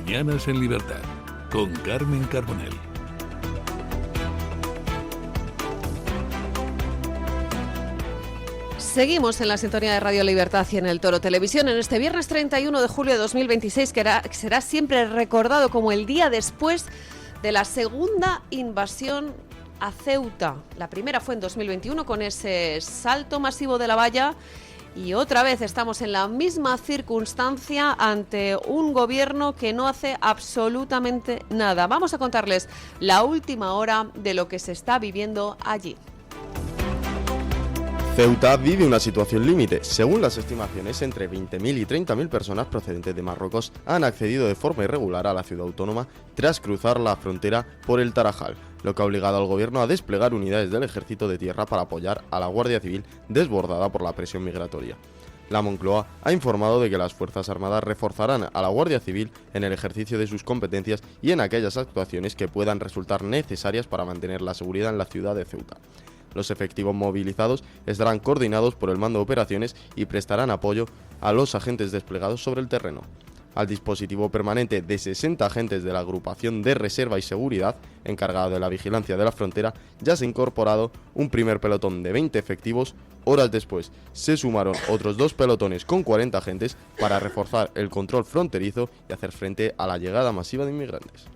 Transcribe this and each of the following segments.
Mañanas en Libertad, con Carmen Carbonell. Seguimos en la sintonía de Radio Libertad y en el Toro Televisión en este viernes 31 de julio de 2026, que será siempre recordado como el día después de la segunda invasión a Ceuta. La primera fue en 2021 con ese salto masivo de la valla y otra vez estamos en la misma circunstancia ante un gobierno que no hace absolutamente nada. Vamos a contarles la última hora de lo que se está viviendo allí. Ceuta vive una situación límite. Según las estimaciones, entre 20.000 y 30.000 personas procedentes de Marruecos han accedido de forma irregular a la ciudad autónoma tras cruzar la frontera por el Tarajal, lo que ha obligado al gobierno a desplegar unidades del ejército de tierra para apoyar a la Guardia Civil desbordada por la presión migratoria. La Moncloa ha informado de que las Fuerzas Armadas reforzarán a la Guardia Civil en el ejercicio de sus competencias y en aquellas actuaciones que puedan resultar necesarias para mantener la seguridad en la ciudad de Ceuta. Los efectivos movilizados estarán coordinados por el Mando de Operaciones y prestarán apoyo a los agentes desplegados sobre el terreno. Al dispositivo permanente de 60 agentes de la Agrupación de Reserva y Seguridad, encargada de la vigilancia de la frontera, ya se ha incorporado un primer pelotón de 20 efectivos. Horas después se sumaron otros 2 pelotones con 40 agentes para reforzar el control fronterizo y hacer frente a la llegada masiva de inmigrantes.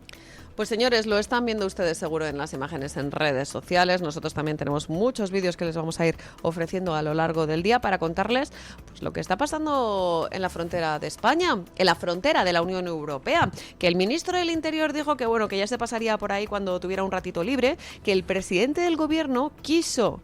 Pues señores, lo están viendo ustedes seguro en las imágenes en redes sociales. Nosotros también tenemos muchos vídeos que les vamos a ir ofreciendo a lo largo del día para contarles pues, lo que está pasando en la frontera de España, en la frontera de la Unión Europea. Que el ministro del Interior dijo que bueno, que ya se pasaría por ahí cuando tuviera un ratito libre, que el presidente del gobierno quiso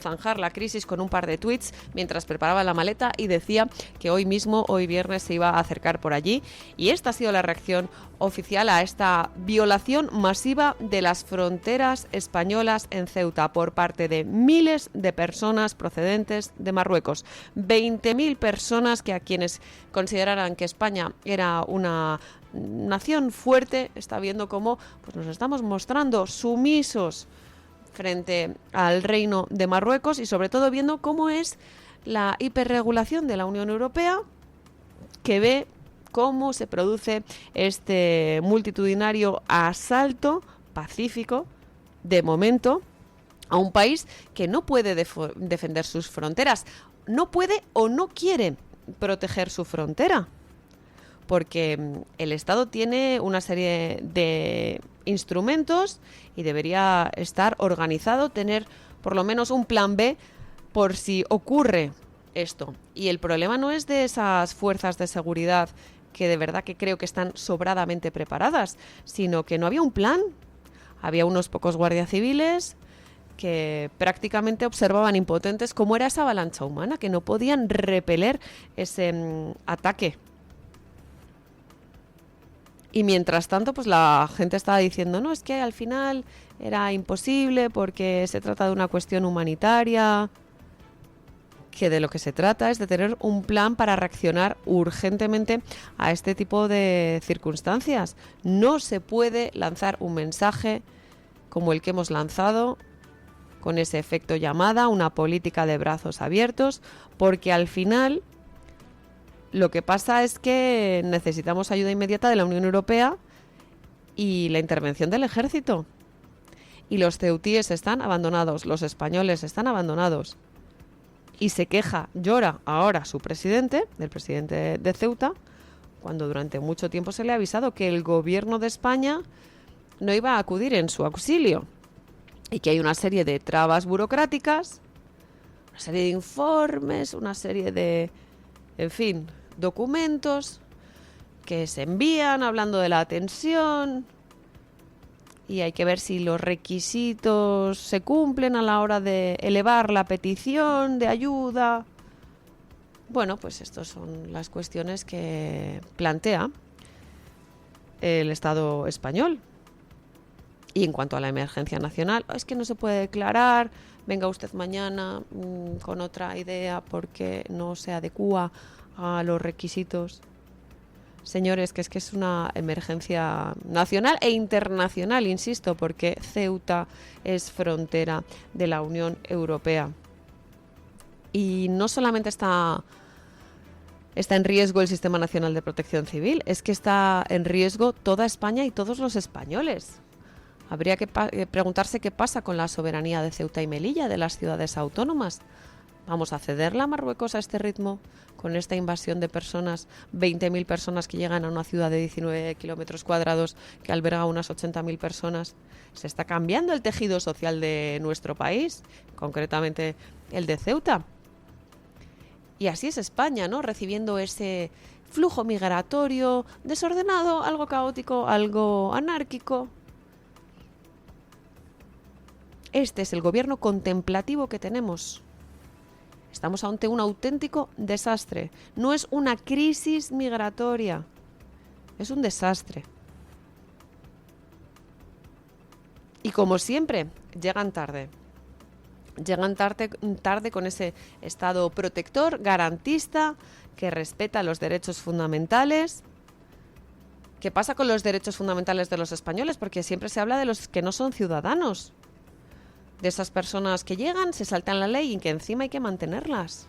zanjar la crisis con un par de tweets mientras preparaba la maleta y decía que hoy viernes, se iba a acercar por allí. Y esta ha sido la reacción oficial a esta violación masiva de las fronteras españolas en Ceuta por parte de miles de personas procedentes de Marruecos. 20.000 personas que a quienes consideraran que España era una nación fuerte, está viendo cómo pues, nos estamos mostrando sumisos frente al Reino de Marruecos y sobre todo viendo cómo es la hiperregulación de la Unión Europea, que ve cómo se produce este multitudinario asalto pacífico, de momento, a un país que no puede defender sus fronteras, no puede o no quiere proteger su frontera, porque el Estado tiene una serie de instrumentos y debería estar organizado, tener por lo menos un plan B por si ocurre esto. Y el problema no es de esas fuerzas de seguridad que de verdad que creo que están sobradamente preparadas, sino que no había un plan. Había unos pocos guardias civiles que prácticamente observaban impotentes cómo era esa avalancha humana, que no podían repeler ese ataque. Y mientras tanto, pues la gente estaba diciendo, no, es que al final era imposible porque se trata de una cuestión humanitaria, que de lo que se trata es de tener un plan para reaccionar urgentemente a este tipo de circunstancias. No se puede lanzar un mensaje como el que hemos lanzado, con ese efecto llamada, una política de brazos abiertos, porque al final lo que pasa es que necesitamos ayuda inmediata de la Unión Europea y la intervención del ejército. Y los ceutíes están abandonados, los españoles están abandonados. Y se queja, llora ahora su presidente, el presidente de Ceuta, cuando durante mucho tiempo se le ha avisado que el gobierno de España no iba a acudir en su auxilio. Y que hay una serie de trabas burocráticas, una serie de informes, una serie de, en fin, documentos que se envían hablando de la tensión y hay que ver si los requisitos se cumplen a la hora de elevar la petición de ayuda. Bueno, pues estas son las cuestiones que plantea el Estado español. Y en cuanto a la emergencia nacional, es que no se puede declarar, venga usted mañana con otra idea porque no se adecúa a los requisitos. Señores, que es una emergencia nacional e internacional, insisto, porque Ceuta es frontera de la Unión Europea. Y no solamente está está en riesgo el Sistema Nacional de Protección Civil, es que está en riesgo toda España y todos los españoles. Habría que preguntarse qué pasa con la soberanía de Ceuta y Melilla, de las ciudades autónomas. ¿Vamos a cederla a Marruecos a este ritmo? Con esta invasión de personas, 20.000 personas que llegan a una ciudad de 19 kilómetros cuadrados que alberga unas 80.000 personas. Se está cambiando el tejido social de nuestro país, concretamente el de Ceuta. Y así es España, ¿no? Recibiendo ese flujo migratorio desordenado, algo caótico, algo anárquico. Este es el gobierno contemplativo que tenemos. Estamos ante un auténtico desastre. No es una crisis migratoria, es un desastre. Y como siempre, llegan tarde. Llegan tarde con ese Estado protector, garantista, que respeta los derechos fundamentales. ¿Qué pasa con los derechos fundamentales de los españoles? Porque siempre se habla de los que no son ciudadanos. De esas personas que llegan, se saltan la ley y que encima hay que mantenerlas.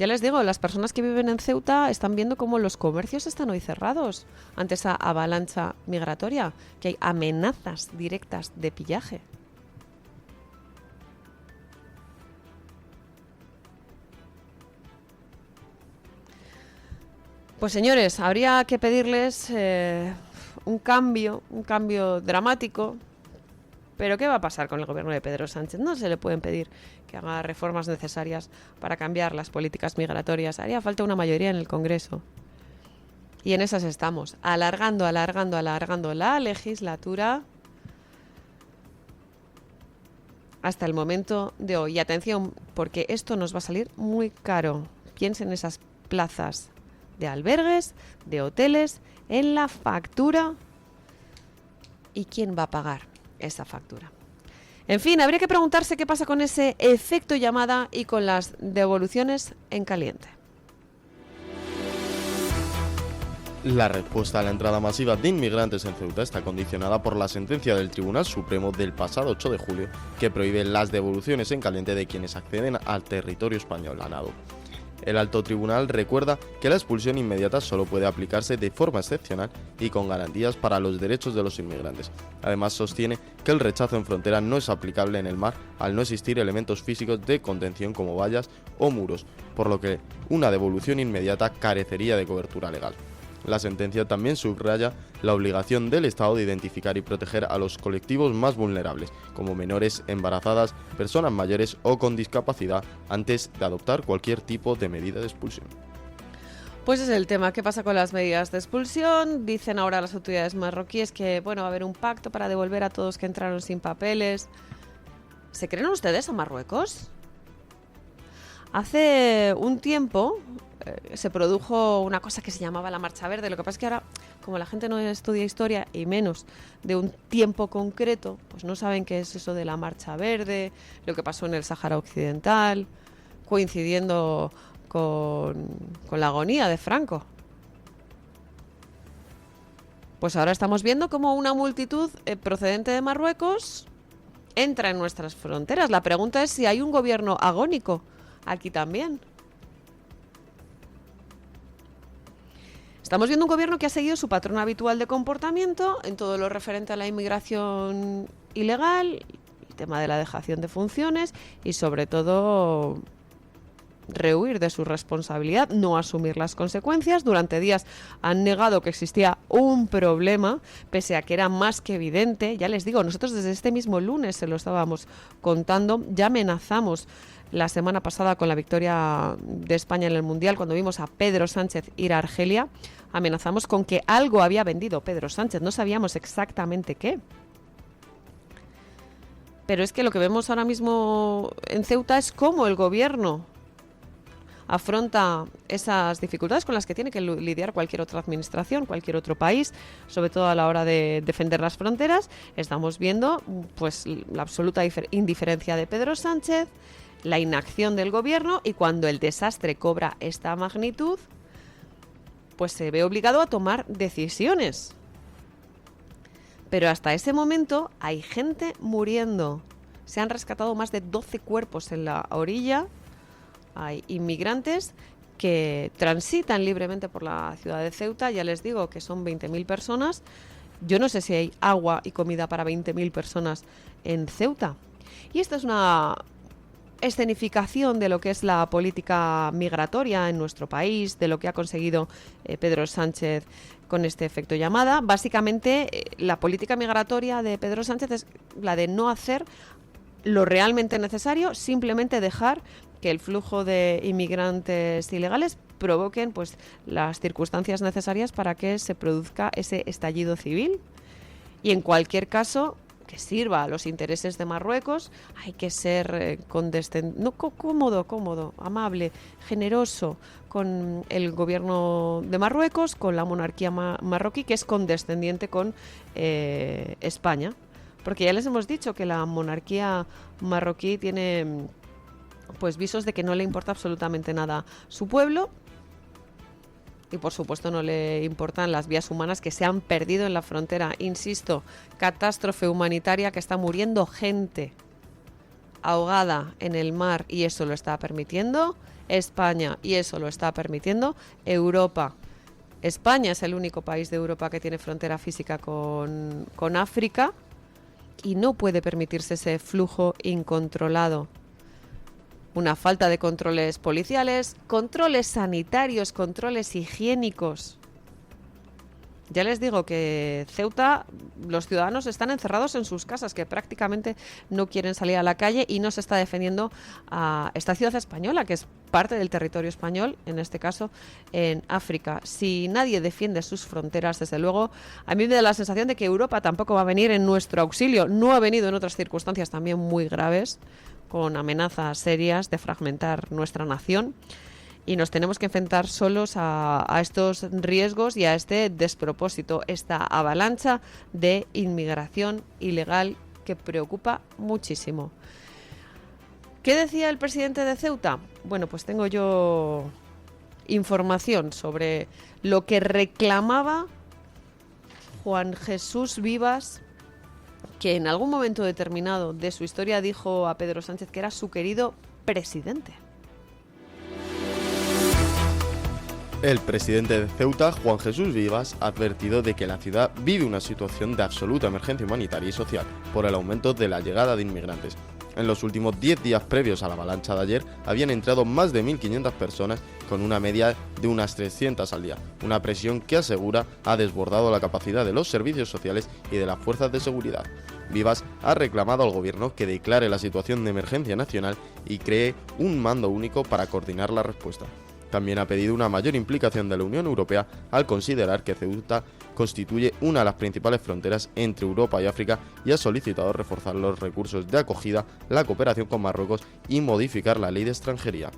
Ya les digo, las personas que viven en Ceuta están viendo cómo los comercios están hoy cerrados ante esa avalancha migratoria, que hay amenazas directas de pillaje. Pues señores, habría que pedirles un cambio dramático. Pero ¿qué va a pasar con el gobierno de Pedro Sánchez? No se le pueden pedir que haga reformas necesarias para cambiar las políticas migratorias. Haría falta una mayoría en el Congreso. Y en esas estamos, alargando la legislatura hasta el momento de hoy. Y atención, porque esto nos va a salir muy caro. Piensen en esas plazas de albergues, de hoteles, en la factura. ¿Y quién va a pagar esa factura? En fin, habría que preguntarse qué pasa con ese efecto llamada y con las devoluciones en caliente. La respuesta a la entrada masiva de inmigrantes en Ceuta está condicionada por la sentencia del Tribunal Supremo del pasado 8 de julio que prohíbe las devoluciones en caliente de quienes acceden al territorio español ganado. El alto tribunal recuerda que la expulsión inmediata solo puede aplicarse de forma excepcional y con garantías para los derechos de los inmigrantes. Además, sostiene que el rechazo en frontera no es aplicable en el mar al no existir elementos físicos de contención como vallas o muros, por lo que una devolución inmediata carecería de cobertura legal. La sentencia también subraya la obligación del Estado de identificar y proteger a los colectivos más vulnerables, como menores, embarazadas, personas mayores o con discapacidad, antes de adoptar cualquier tipo de medida de expulsión. Pues es el tema. ¿Qué pasa con las medidas de expulsión? Dicen ahora las autoridades marroquíes que va a haber un pacto para devolver a todos que entraron sin papeles. ¿Se creen ustedes a Marruecos? Hace un tiempo se produjo una cosa que se llamaba la Marcha Verde. Lo que pasa es que ahora, como la gente no estudia historia y menos de un tiempo concreto, pues no saben qué es eso de la Marcha Verde, lo que pasó en el Sáhara Occidental, coincidiendo con la agonía de Franco. Pues ahora estamos viendo cómo una multitud procedente de Marruecos entra en nuestras fronteras. La pregunta es si hay un gobierno agónico aquí también. Estamos viendo un gobierno que ha seguido su patrón habitual de comportamiento en todo lo referente a la inmigración ilegal, el tema de la dejación de funciones y sobre todo rehuir de su responsabilidad, no asumir las consecuencias. Durante días han negado que existía un problema, pese a que era más que evidente. Ya les digo, nosotros desde este mismo lunes se lo estábamos contando, ya amenazamos la semana pasada con la victoria de España en el Mundial, cuando vimos a Pedro Sánchez ir a Argelia, amenazamos con que algo había vendido Pedro Sánchez, no sabíamos exactamente qué. Pero es que lo que vemos ahora mismo en Ceuta es cómo el gobierno afronta esas dificultades con las que tiene que lidiar cualquier otra administración, cualquier otro país, sobre todo a la hora de defender las fronteras. Estamos viendo pues la absoluta indiferencia de Pedro Sánchez, la inacción del gobierno, y cuando el desastre cobra esta magnitud, pues se ve obligado a tomar decisiones. Pero hasta ese momento hay gente muriendo. Se han rescatado más de 12 cuerpos en la orilla. Hay inmigrantes que transitan libremente por la ciudad de Ceuta. Ya les digo que son 20.000 personas. Yo no sé si hay agua y comida para 20.000 personas en Ceuta. Y esta es una escenificación de lo que es la política migratoria en nuestro país, de lo que ha conseguido Pedro Sánchez con este efecto llamada. Básicamente, la política migratoria de Pedro Sánchez es la de no hacer lo realmente necesario, simplemente dejar que el flujo de inmigrantes ilegales provoquen pues las circunstancias necesarias para que se produzca ese estallido civil. Y en cualquier caso, que sirva a los intereses de Marruecos, hay que ser cómodo, amable, generoso con el gobierno de Marruecos, con la monarquía marroquí, que es condescendiente con España. Porque ya les hemos dicho que la monarquía marroquí tiene pues visos de que no le importa absolutamente nada su pueblo. Y por supuesto no le importan las vidas humanas que se han perdido en la frontera. Insisto, catástrofe humanitaria, que está muriendo gente ahogada en el mar, y eso lo está permitiendo España, y eso lo está permitiendo Europa. España es el único país de Europa que tiene frontera física con África y no puede permitirse ese flujo incontrolado. Una falta de controles policiales, controles sanitarios, controles higiénicos. Ya les digo que Ceuta, los ciudadanos están encerrados en sus casas, que prácticamente no quieren salir a la calle, y no se está defendiendo a esta ciudad española, que es parte del territorio español, en este caso en África. Si nadie defiende sus fronteras, desde luego, a mí me da la sensación de que Europa tampoco va a venir en nuestro auxilio. No ha venido en otras circunstancias también muy graves, con amenazas serias de fragmentar nuestra nación, y nos tenemos que enfrentar solos a estos riesgos y a este despropósito, esta avalancha de inmigración ilegal que preocupa muchísimo. ¿Qué decía el presidente de Ceuta? Bueno, pues tengo yo información sobre lo que reclamaba Juan Jesús Vivas, que en algún momento determinado de su historia dijo a Pedro Sánchez que era su querido presidente. El presidente de Ceuta, Juan Jesús Vivas, ha advertido de que la ciudad vive una situación de absoluta emergencia humanitaria y social por el aumento de la llegada de inmigrantes. En los últimos 10 días previos a la avalancha de ayer habían entrado más de 1.500 personas, con una media de unas 300 al día, una presión que asegura ha desbordado la capacidad de los servicios sociales y de las fuerzas de seguridad. Vivas ha reclamado al gobierno que declare la situación de emergencia nacional y cree un mando único para coordinar la respuesta. También ha pedido una mayor implicación de la Unión Europea al considerar que Ceuta constituye una de las principales fronteras entre Europa y África, y ha solicitado reforzar los recursos de acogida, la cooperación con Marruecos y modificar la ley de extranjería.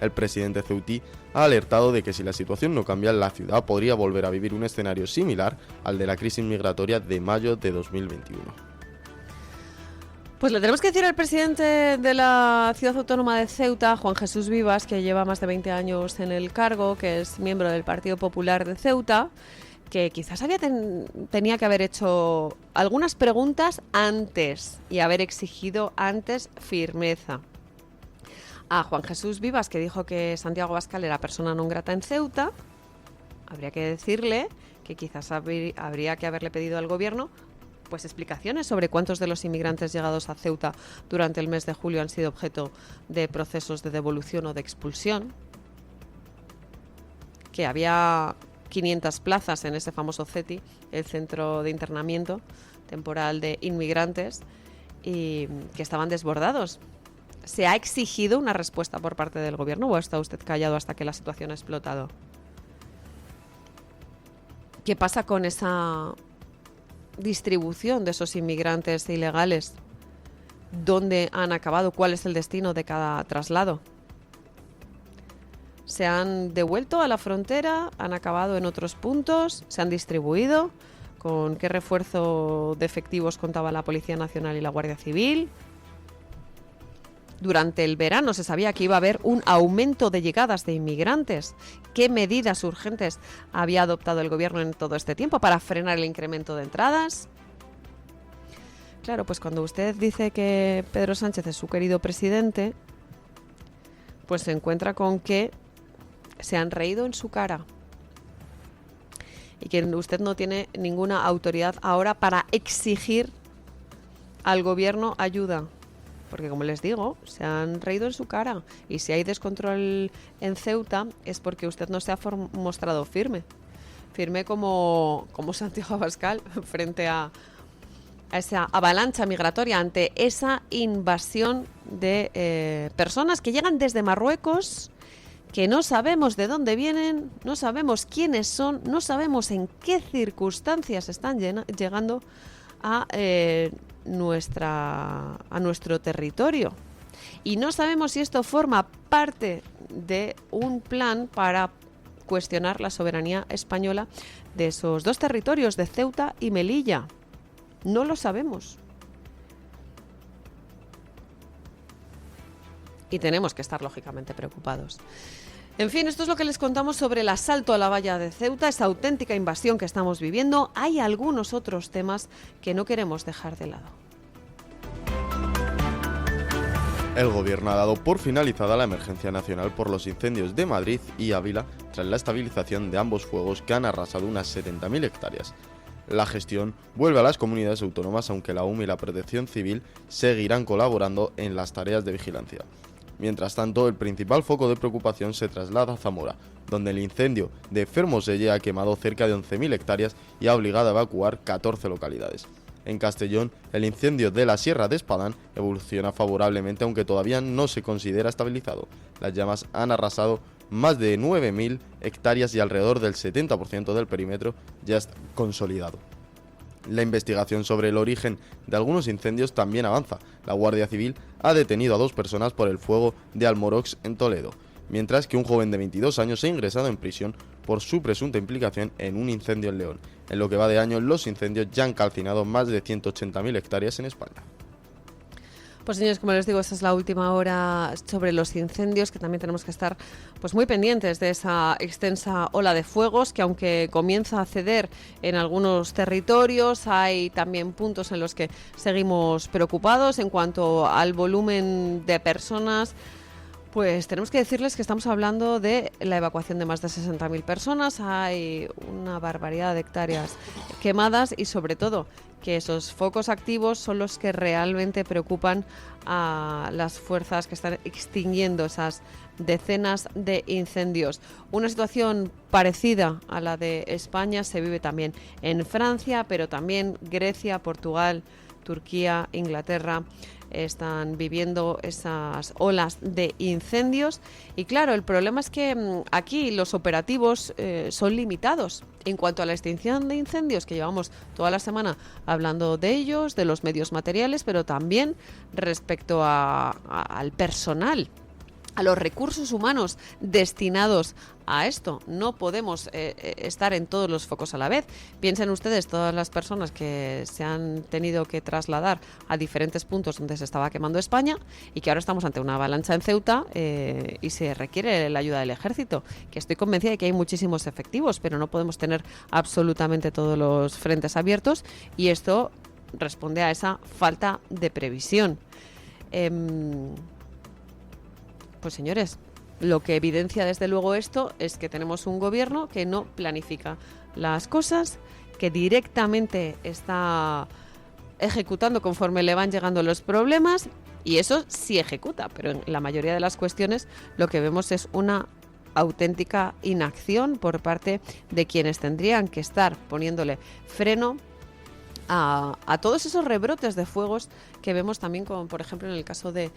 El presidente ceutí ha alertado de que si la situación no cambia, la ciudad podría volver a vivir un escenario similar al de la crisis migratoria de mayo de 2021. Pues le tenemos que decir al presidente de la ciudad autónoma de Ceuta, Juan Jesús Vivas, que lleva más de 20 años en el cargo, que es miembro del Partido Popular de Ceuta, que quizás tenía que haber hecho algunas preguntas antes y haber exigido antes firmeza. A Juan Jesús Vivas, que dijo que Santiago Abascal era persona non grata en Ceuta, habría que decirle que quizás habría que haberle pedido al gobierno pues explicaciones sobre cuántos de los inmigrantes llegados a Ceuta durante el mes de julio han sido objeto de procesos de devolución o de expulsión, que había 500 plazas en ese famoso CETI, el Centro de Internamiento Temporal de Inmigrantes, y que estaban desbordados. ¿Se ha exigido una respuesta por parte del gobierno o está usted callado hasta que la situación ha explotado? ¿Qué pasa con esa distribución de esos inmigrantes ilegales? ¿Dónde han acabado? ¿Cuál es el destino de cada traslado? ¿Se han devuelto a la frontera? ¿Han acabado en otros puntos? ¿Se han distribuido? ¿Con qué refuerzo de efectivos contaba la Policía Nacional y la Guardia Civil? Durante el verano se sabía que iba a haber un aumento de llegadas de inmigrantes. ¿Qué medidas urgentes había adoptado el gobierno en todo este tiempo para frenar el incremento de entradas? Claro, pues cuando usted dice que Pedro Sánchez es su querido presidente, pues se encuentra con que se han reído en su cara y que usted no tiene ninguna autoridad ahora para exigir al gobierno ayuda. Porque, como les digo, se han reído en su cara. Y si hay descontrol en Ceuta es porque usted no se ha mostrado firme. Firme como Santiago Abascal frente a esa avalancha migratoria, ante esa invasión de personas que llegan desde Marruecos, que no sabemos de dónde vienen, no sabemos quiénes son, no sabemos en qué circunstancias están llegando a nuestro territorio. Y no sabemos si esto forma parte de un plan para cuestionar la soberanía española de esos dos territorios, de Ceuta y Melilla. No lo sabemos. Y tenemos que estar lógicamente preocupados. En fin, esto es lo que les contamos sobre el asalto a la valla de Ceuta, esa auténtica invasión que estamos viviendo. Hay algunos otros temas que no queremos dejar de lado. El Gobierno ha dado por finalizada la emergencia nacional por los incendios de Madrid y Ávila tras la estabilización de ambos fuegos que han arrasado unas 70.000 hectáreas. La gestión vuelve a las comunidades autónomas, aunque la UME y la Protección Civil seguirán colaborando en las tareas de vigilancia. Mientras tanto, el principal foco de preocupación se traslada a Zamora, donde el incendio de Fermoselle ha quemado cerca de 11.000 hectáreas y ha obligado a evacuar 14 localidades. En Castellón, el incendio de la Sierra de Espadán evoluciona favorablemente, aunque todavía no se considera estabilizado. Las llamas han arrasado más de 9.000 hectáreas y alrededor del 70% del perímetro ya está consolidado. La investigación sobre el origen de algunos incendios también avanza. La Guardia Civil ha detenido a 2 personas por el fuego de Almorox en Toledo, mientras que un joven de 22 años se ha ingresado en prisión por su presunta implicación en un incendio en León. En lo que va de año, los incendios ya han calcinado más de 180.000 hectáreas en España. Pues señores, como les digo, esta es la última hora sobre los incendios, que también tenemos que estar pues muy pendientes de esa extensa ola de fuegos que, aunque comienza a ceder en algunos territorios, hay también puntos en los que seguimos preocupados en cuanto al volumen de personas. Pues tenemos que decirles que estamos hablando de la evacuación de más de 60.000 personas, hay una barbaridad de hectáreas quemadas y, sobre todo, que esos focos activos son los que realmente preocupan a las fuerzas que están extinguiendo esas decenas de incendios. Una situación parecida a la de España se vive también en Francia, pero también Grecia, Portugal, Turquía, Inglaterra están viviendo esas olas de incendios. Y claro, el problema es que aquí los operativos son limitados. En cuanto a la extinción de incendios, que llevamos toda la semana hablando de ellos, de los medios materiales, pero también respecto al personal, a los recursos humanos destinados a esto. No podemos estar en todos los focos a la vez. Piensen ustedes todas las personas que se han tenido que trasladar a diferentes puntos donde se estaba quemando España y que ahora estamos ante una avalancha en Ceuta y se requiere la ayuda del ejército, que estoy convencida de que hay muchísimos efectivos, pero no podemos tener absolutamente todos los frentes abiertos, y esto responde a esa falta de previsión. Pues señores, lo que evidencia desde luego esto es que tenemos un gobierno que no planifica las cosas, que directamente está ejecutando conforme le van llegando los problemas, y eso sí ejecuta, pero en la mayoría de las cuestiones lo que vemos es una auténtica inacción por parte de quienes tendrían que estar poniéndole freno a todos esos rebrotes de fuegos que vemos también, como por ejemplo en el caso de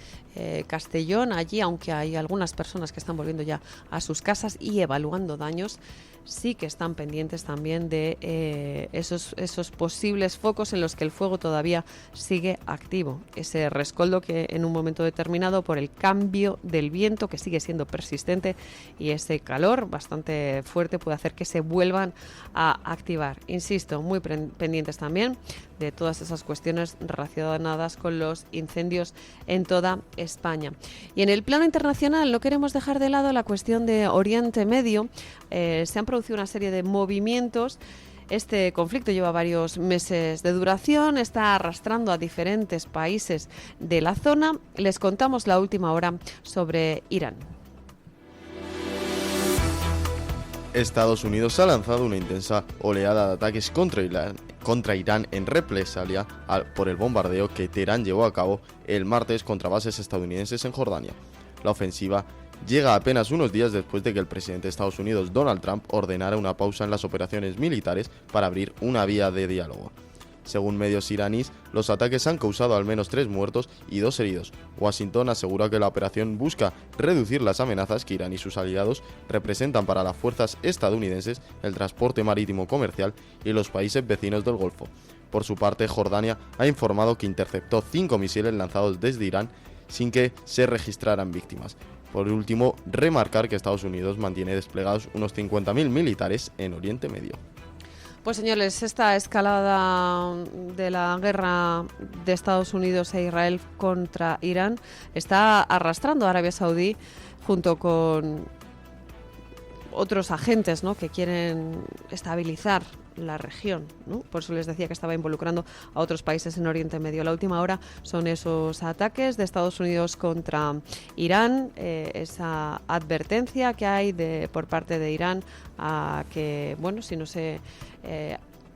Castellón. Allí, aunque hay algunas personas que están volviendo ya a sus casas y evaluando daños, sí que están pendientes también de esos posibles focos en los que el fuego todavía sigue activo. Ese rescoldo que en un momento determinado, por el cambio del viento que sigue siendo persistente y ese calor bastante fuerte, puede hacer que se vuelvan a activar. Insisto, muy pendientes también de todas esas cuestiones relacionadas con los incendios en toda España. Y en el plano internacional no queremos dejar de lado la cuestión de Oriente Medio. Se han producido una serie de movimientos. Este conflicto lleva varios meses de duración, está arrastrando a diferentes países de la zona. Les contamos la última hora sobre Irán. Estados Unidos ha lanzado una intensa oleada de ataques contra Irán en represalia por el bombardeo que Teherán llevó a cabo el martes contra bases estadounidenses en Jordania. La ofensiva llega apenas unos días después de que el presidente de Estados Unidos, Donald Trump, ordenara una pausa en las operaciones militares para abrir una vía de diálogo. Según medios iraníes, los ataques han causado al menos 3 muertos y 2 heridos. Washington asegura que la operación busca reducir las amenazas que Irán y sus aliados representan para las fuerzas estadounidenses, el transporte marítimo comercial y los países vecinos del Golfo. Por su parte, Jordania ha informado que interceptó 5 misiles lanzados desde Irán sin que se registraran víctimas. Por último, remarcar que Estados Unidos mantiene desplegados unos 50.000 militares en Oriente Medio. Pues señores, esta escalada de la guerra de Estados Unidos e Israel contra Irán está arrastrando a Arabia Saudí junto con otros agentes, ¿no?, que quieren estabilizar la región, ¿no? Por eso les decía que estaba involucrando a otros países en Oriente Medio. La última hora son esos ataques de Estados Unidos contra Irán, esa advertencia que hay por parte de Irán a que, bueno, si no se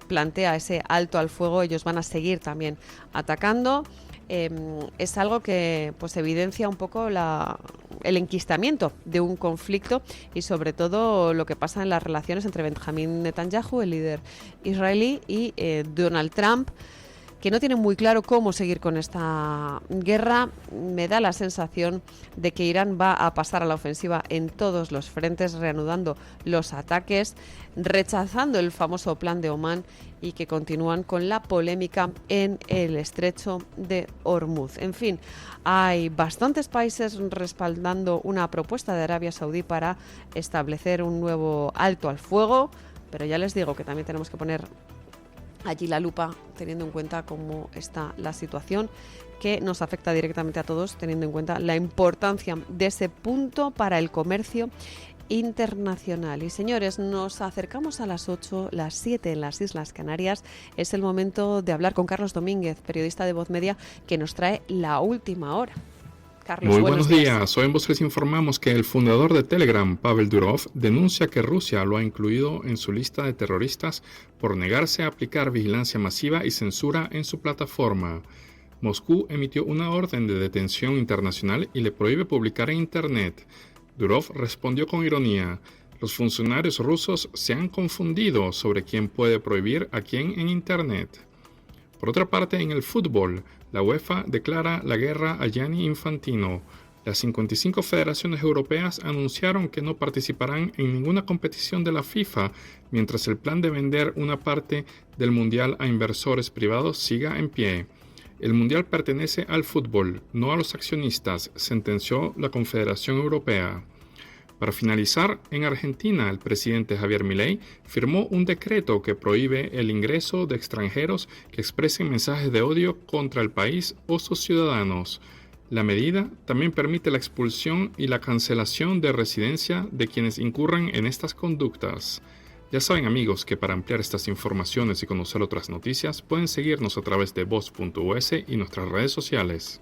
plantea ese alto al fuego, ellos van a seguir también atacando. Es algo que pues evidencia un poco el enquistamiento de un conflicto y sobre todo lo que pasa en las relaciones entre Benjamín Netanyahu, el líder israelí, y Donald Trump, que no tienen muy claro cómo seguir con esta guerra. Me da la sensación de que Irán va a pasar a la ofensiva en todos los frentes, reanudando los ataques, rechazando el famoso plan de Omán y que continúan con la polémica en el estrecho de Hormuz. En fin, hay bastantes países respaldando una propuesta de Arabia Saudí para establecer un nuevo alto al fuego, pero ya les digo que también tenemos que poner allí la lupa, teniendo en cuenta cómo está la situación, que nos afecta directamente a todos, teniendo en cuenta la importancia de ese punto para el comercio internacional. Y señores, nos acercamos a las 8, las 7 en las Islas Canarias. Es el momento de hablar con Carlos Domínguez, periodista de Voz Media, que nos trae la última hora. Carlos, muy buenos días. Hoy en Voz les informamos que el fundador de Telegram, Pavel Durov, denuncia que Rusia lo ha incluido en su lista de terroristas por negarse a aplicar vigilancia masiva y censura en su plataforma. Moscú emitió una orden de detención internacional y le prohíbe publicar en Internet. Durov respondió con ironía: los funcionarios rusos se han confundido sobre quién puede prohibir a quién en Internet. Por otra parte, en el fútbol, la UEFA declara la guerra a Gianni Infantino. Las 55 federaciones europeas anunciaron que no participarán en ninguna competición de la FIFA, mientras el plan de vender una parte del Mundial a inversores privados siga en pie. El Mundial pertenece al fútbol, no a los accionistas, sentenció la Confederación Europea. Para finalizar, en Argentina, el presidente Javier Milei firmó un decreto que prohíbe el ingreso de extranjeros que expresen mensajes de odio contra el país o sus ciudadanos. La medida también permite la expulsión y la cancelación de residencia de quienes incurran en estas conductas. Ya saben, amigos, que para ampliar estas informaciones y conocer otras noticias pueden seguirnos a través de voz.us y nuestras redes sociales.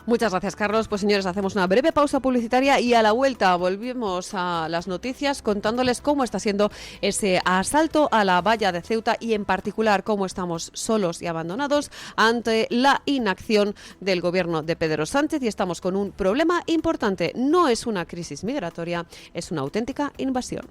Muchas gracias, Carlos. Pues señores, hacemos una breve pausa publicitaria y a la vuelta volvemos a las noticias contándoles cómo está siendo ese asalto a la valla de Ceuta y en particular cómo estamos solos y abandonados ante la inacción del gobierno de Pedro Sánchez y estamos con un problema importante. No es una crisis migratoria, es una auténtica invasión.